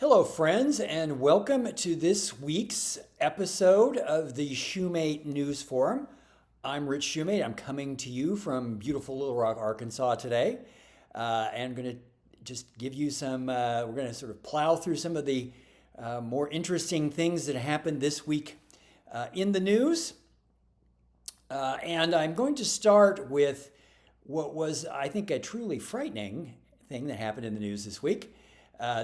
Hello, friends, and welcome to this week's episode of the Shumate News Forum. I'm Rich Shumate. I'm coming to you from beautiful Little Rock, Arkansas today. And I'm going to just give you we're going to sort of plow through some of the more interesting things that happened this week in the news. And I'm going to start with what was, I think, a truly frightening thing that happened in the news this week.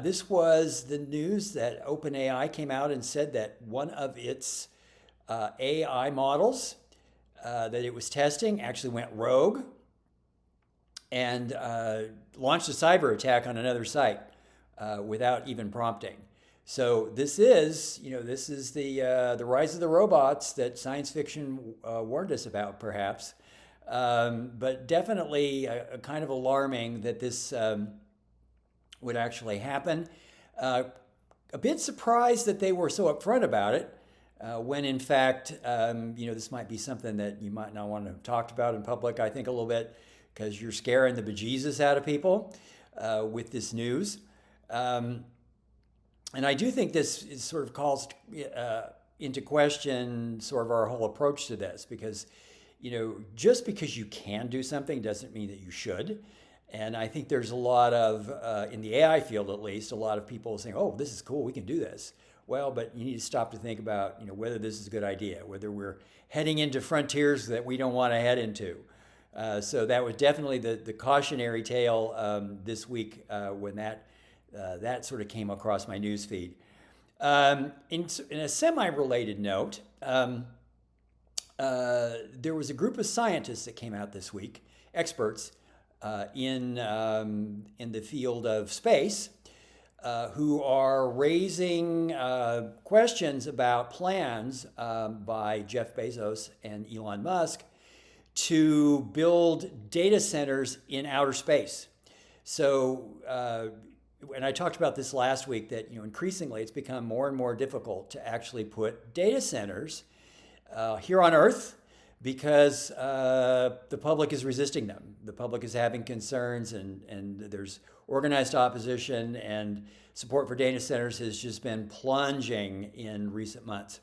This was the news that OpenAI came out and said that one of its AI models that it was testing actually went rogue and launched a cyber attack on another site without even prompting. So this is the rise of the robots that science fiction warned us about, perhaps, but definitely a kind of alarming that this would actually happen. A bit surprised that they were so upfront about it, when in fact, this might be something that you might not want to have talked about in public, I think, a little bit, because you're scaring the bejesus out of people with this news. And I do think this is sort of calls into question sort of our whole approach to this, because, just because you can do something doesn't mean that you should. And I think there's a lot of, in the AI field at least, a lot of people saying, oh, this is cool, we can do this. Well, but you need to stop to think about, whether this is a good idea, whether we're heading into frontiers that we don't want to head into. So that was definitely the cautionary tale this week when that sort of came across my news feed. In a semi-related note, there was a group of scientists that came out this week, experts, in the field of space, who are raising questions about plans by Jeff Bezos and Elon Musk to build data centers in outer space. So, and I talked about this last week, that increasingly it's become more and more difficult to actually put data centers here on Earth, because the public is resisting them. The public is having concerns, and there's organized opposition, and support for data centers has just been plunging in recent months.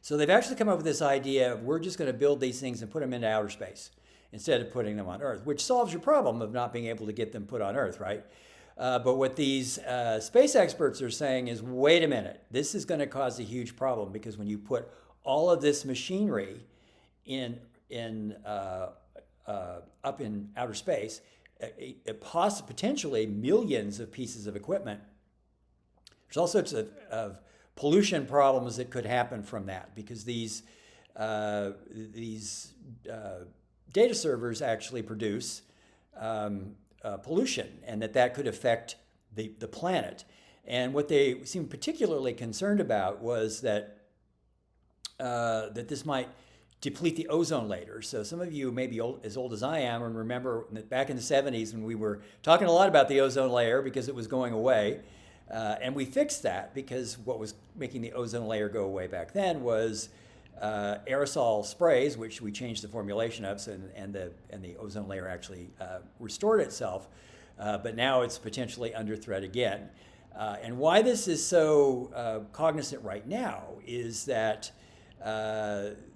So they've actually come up with this idea of, we're just going to build these things and put them into outer space instead of putting them on Earth, which solves your problem of not being able to get them put on Earth, right? But what these space experts are saying is, wait a minute, this is going to cause a huge problem, because when you put all of this machinery up in outer space, potentially millions of pieces of equipment. There's all sorts of pollution problems that could happen from that, because these data servers actually produce pollution, and that could affect the planet. And what they seemed particularly concerned about was that this might deplete the ozone layer. So some of you may be as old as I am and remember that back in the 70s when we were talking a lot about the ozone layer because it was going away. And we fixed that, because what was making the ozone layer go away back then was aerosol sprays, which we changed the formulation of, and the ozone layer actually restored itself. But now it's potentially under threat again. And why this is so cognizant right now is that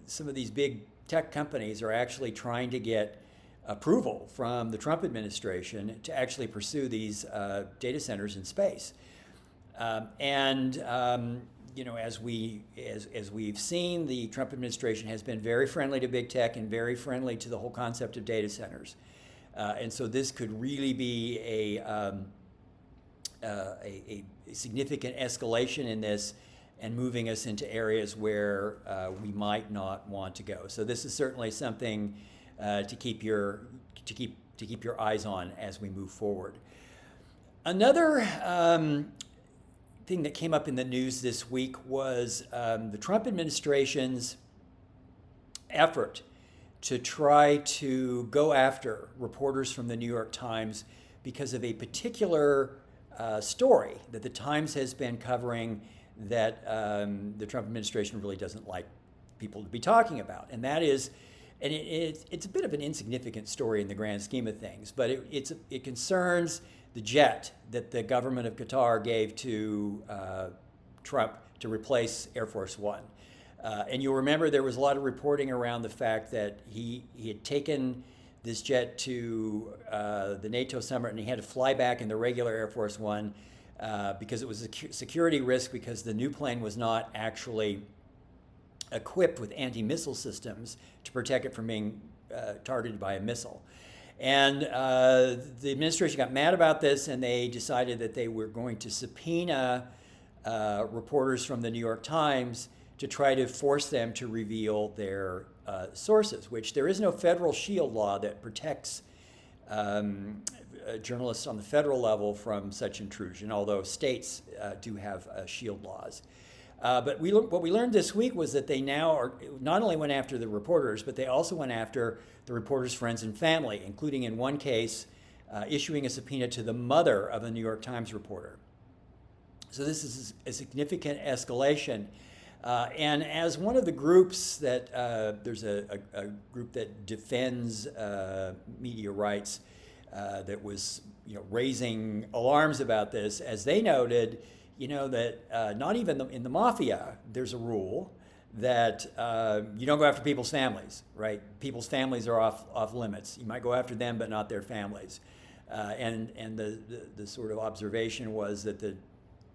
some of these big tech companies are actually trying to get approval from the Trump administration to actually pursue these data centers in space. As we've seen, the Trump administration has been very friendly to big tech and very friendly to the whole concept of data centers. And so this could really be a significant escalation in this, and moving us into areas where we might not want to go. So this is certainly something to keep your eyes on as we move forward. Another thing that came up in the news this week was the Trump administration's effort to try to go after reporters from the New York Times because of a particular story that the Times has been covering that the Trump administration really doesn't like people to be talking about. And that is, it's a bit of an insignificant story in the grand scheme of things, but it concerns the jet that the government of Qatar gave to Trump to replace Air Force One. And you'll remember there was a lot of reporting around the fact that he had taken this jet to the NATO summit and he had to fly back in the regular Air Force One because it was a security risk because the new plane was not actually equipped with anti-missile systems to protect it from being targeted by a missile. And the administration got mad about this and they decided that they were going to subpoena reporters from the New York Times to try to force them to reveal their sources, which there is no federal shield law that protects journalists on the federal level from such intrusion, although states do have shield laws. But what we learned this week was that they now are not only went after the reporters, but they also went after the reporters' friends and family, including in one case issuing a subpoena to the mother of a New York Times reporter. So this is a significant escalation. And as one of the groups that, there's a group that defends media rights that was raising alarms about this, as they noted, that not even in the mafia, there's a rule that you don't go after people's families, right? People's families are off limits. You might go after them, but not their families. And the sort of observation was that the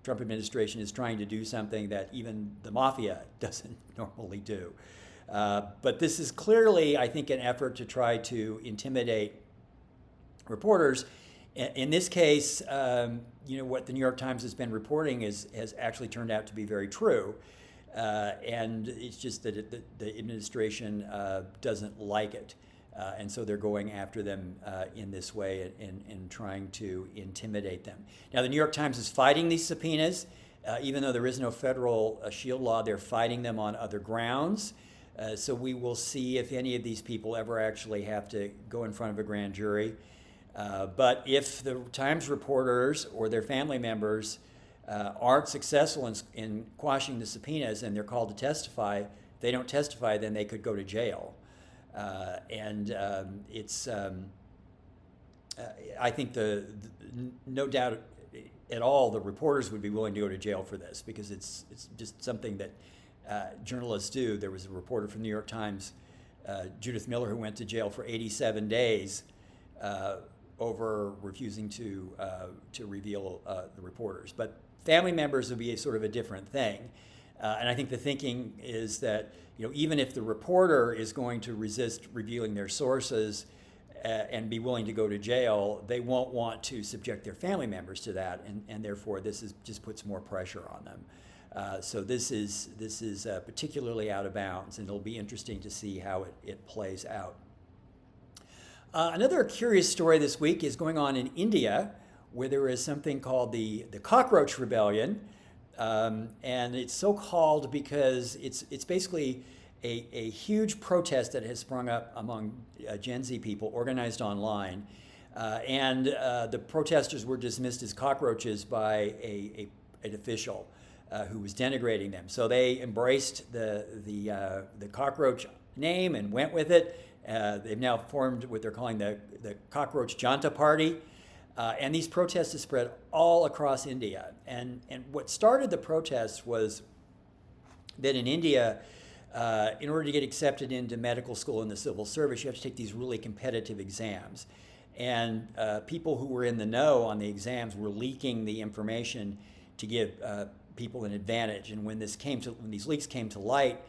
Trump administration is trying to do something that even the mafia doesn't normally do. But this is clearly, I think, an effort to try to intimidate reporters. In this case, what the New York Times has been reporting has actually turned out to be very true. And it's just that the administration doesn't like it. And so they're going after them in this way and trying to intimidate them. Now, the New York Times is fighting these subpoenas. Even though there is no federal shield law, they're fighting them on other grounds. So we will see if any of these people ever actually have to go in front of a grand jury. But if the Times reporters or their family members aren't successful in quashing the subpoenas and they're called to testify, if they don't testify, then they could go to jail. It's I think no doubt at all the reporters would be willing to go to jail for this because it's just something that journalists do. There was a reporter from the New York Times, Judith Miller, who went to jail for 87 days over refusing to reveal the reporters. But family members would be a sort of a different thing. And I think the thinking is that even if the reporter is going to resist revealing their sources and be willing to go to jail, they won't want to subject their family members to that, and therefore just puts more pressure on them. So this is particularly out of bounds, and it'll be interesting to see how it plays out. Another curious story this week is going on in India, where there is something called the Cockroach Rebellion. And it's so called because it's basically a huge protest that has sprung up among Gen Z people organized online. And the protesters were dismissed as cockroaches by an official who was denigrating them. So they embraced the cockroach name and went with it. They've now formed what they're calling the Cockroach Janta Party. And these protests have spread all across India. And what started the protests was that in India, in order to get accepted into medical school and the civil service, you have to take these really competitive exams. And people who were in the know on the exams were leaking the information to give people an advantage. And when these leaks came to light,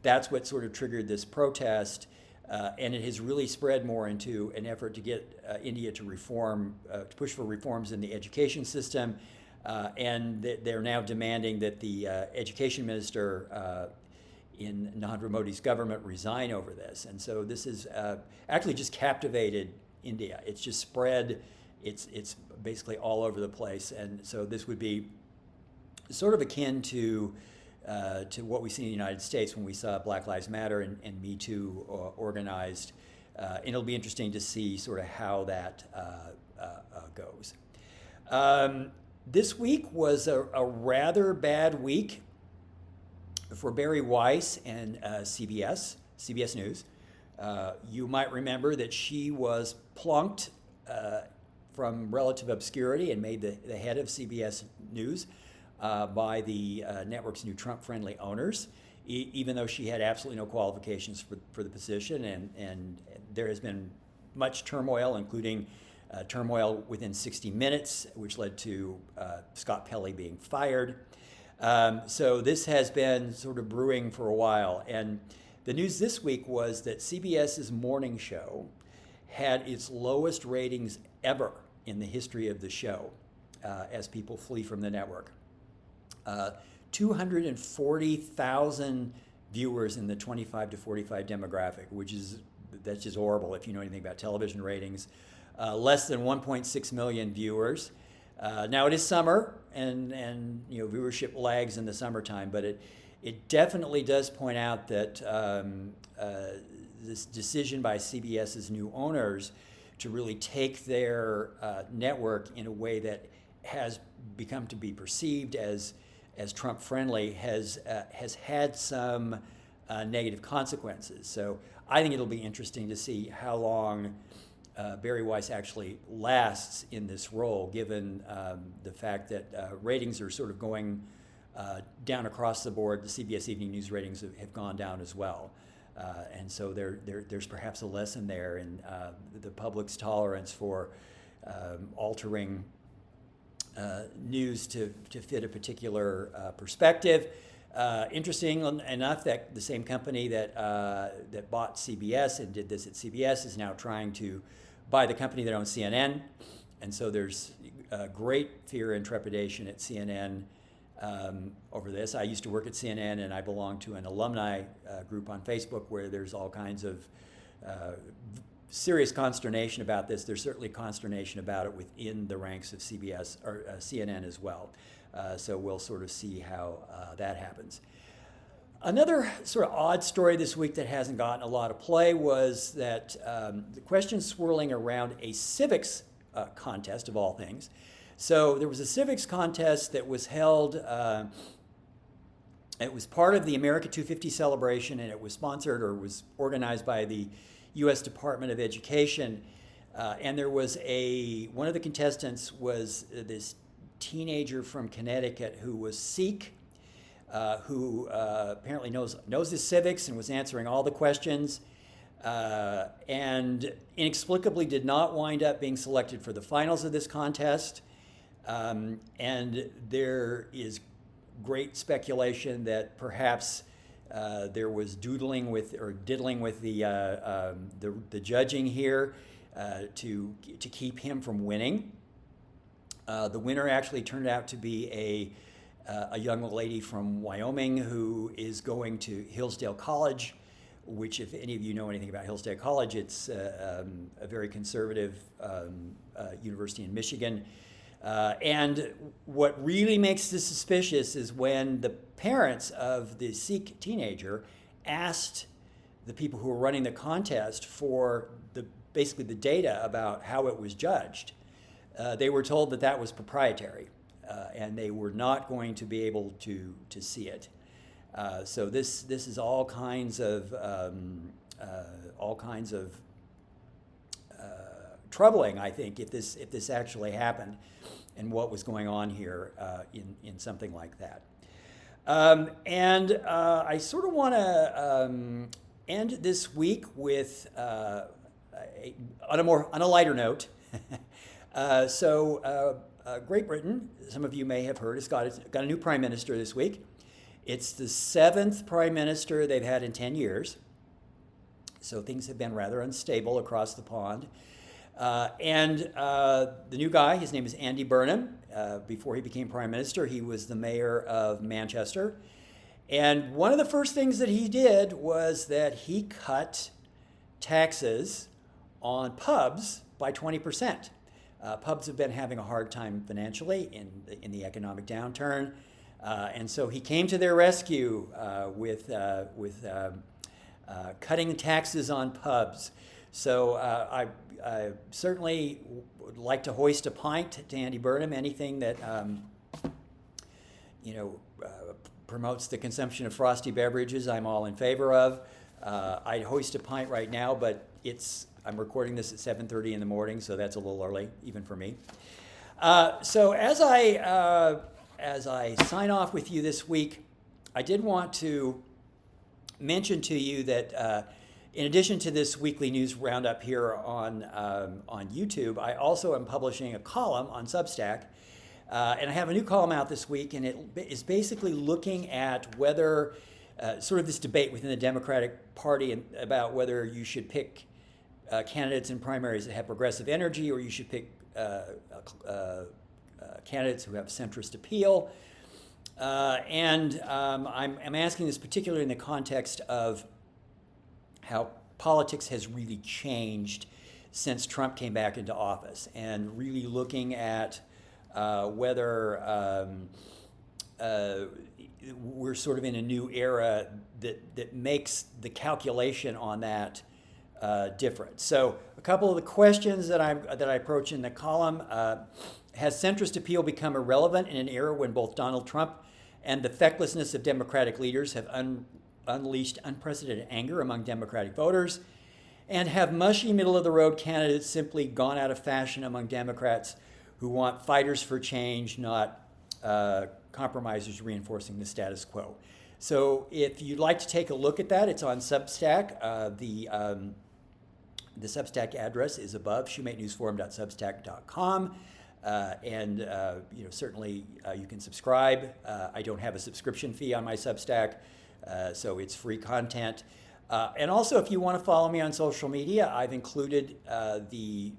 that's what sort of triggered this protest. And it has really spread more into an effort to get India to reform, to push for reforms in the education system. And they're now demanding that the education minister in Narendra Modi's government resign over this. And so this is actually just captivated India. It's just spread. It's basically all over the place. And so this would be sort of akin to what we see in the United States when we saw Black Lives Matter and Me Too organized. And it'll be interesting to see sort of how that goes. This week was a rather bad week for Bari Weiss and CBS News. You might remember that she was plunked from relative obscurity and made the head of CBS News by the network's new Trump-friendly owners, even though she had absolutely no qualifications for the position. And there has been much turmoil, including turmoil within 60 Minutes, which led to Scott Pelley being fired. So this has been sort of brewing for a while. And the news this week was that CBS's morning show had its lowest ratings ever in the history of the show as people flee from the network. 240,000 viewers in the 25 to 45 demographic, that's just horrible if you know anything about television ratings. Less than 1.6 million viewers. Now it is summer, and viewership lags in the summertime, but it definitely does point out that this decision by CBS's new owners to really take their network in a way that has become to be perceived as Trump friendly has had some negative consequences. So I think it'll be interesting to see how long Bari Weiss actually lasts in this role, given the fact that ratings are sort of going down across the board. The CBS Evening News ratings have gone down as well. And so there's perhaps a lesson there in the public's tolerance for altering news to fit a particular perspective. Interesting enough that the same company that bought CBS and did this at CBS is now trying to buy the company that owns CNN. And so there's great fear and trepidation at CNN over this. I used to work at CNN, and I belong to an alumni group on Facebook where there's all kinds of serious consternation about this. There's certainly consternation about it within the ranks of CBS or CNN as well. So we'll sort of see how that happens. Another sort of odd story this week that hasn't gotten a lot of play was that the question swirling around a civics contest, of all things. So there was a civics contest that was held, it was part of the America 250 celebration, and it was sponsored or was organized by the U.S. Department of Education. And there was one of the contestants was this teenager from Connecticut who was Sikh, who apparently knows his civics and was answering all the questions, and inexplicably did not wind up being selected for the finals of this contest. And there is great speculation that perhaps there was diddling with the judging here to keep him from winning. The winner actually turned out to be a young lady from Wyoming who is going to Hillsdale College, which, if any of you know anything about Hillsdale College, it's a very conservative university in Michigan. And what really makes this suspicious is when the parents of the Sikh teenager asked the people who were running the contest for basically the data about how it was judged. They were told that was proprietary, and they were not going to be able to see it. So this is all kinds of troubling, I think, if this actually happened, and what was going on here in something like that. And I sort of want to end this week with on a lighter note. Great Britain, some of you may have heard, has got a new prime minister this week. It's the 7th prime minister they've had in 10 years. So things have been rather unstable across the pond. And the new guy, his name is Andy Burnham. Before he became prime minister, he was the mayor of Manchester. And one of the first things that he did was that he cut taxes on pubs by 20%. Pubs have been having a hard time financially in the economic downturn. And so he came to their rescue with cutting the taxes on pubs. So I certainly would like to hoist a pint to Andy Burnham. Anything that promotes the consumption of frosty beverages, I'm all in favor of. I'd hoist a pint right now, but it's I'm recording this at 7:30 in the morning, so that's a little early, even for me. So as I sign off with you this week, I did want to mention to you that in addition to this weekly news roundup here on YouTube, I also am publishing a column on Substack. And I have a new column out this week, and it is basically looking at whether, sort of this debate within the Democratic Party about whether you should pick candidates in primaries that have progressive energy, or you should pick candidates who have centrist appeal. I'm asking this particularly in the context of how politics has really changed since Trump came back into office, and really looking at whether we're sort of in a new era that makes the calculation on that different. So a couple of the questions that I approach in the column: has centrist appeal become irrelevant in an era when both Donald Trump and the fecklessness of Democratic leaders have unleashed unprecedented anger among Democratic voters? And have mushy middle-of-the-road candidates simply gone out of fashion among Democrats who want fighters for change, not compromisers reinforcing the status quo? So if you'd like to take a look at that, it's on Substack. The Substack address is above, shumatenewsforum.substack.com. Certainly you can subscribe. I don't have a subscription fee on my Substack, so it's free content. And also, if you want to follow me on social media, I've included the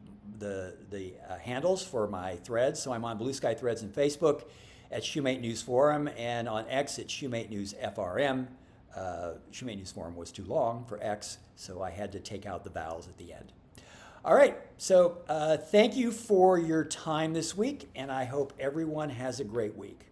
handles for my threads. So I'm on Blue Sky Threads and Facebook at Shumate News Forum, and on X at Shumate News FRM. Shumate News Forum was too long for X, so I had to take out the vowels at the end. All right, so thank you for your time this week, and I hope everyone has a great week.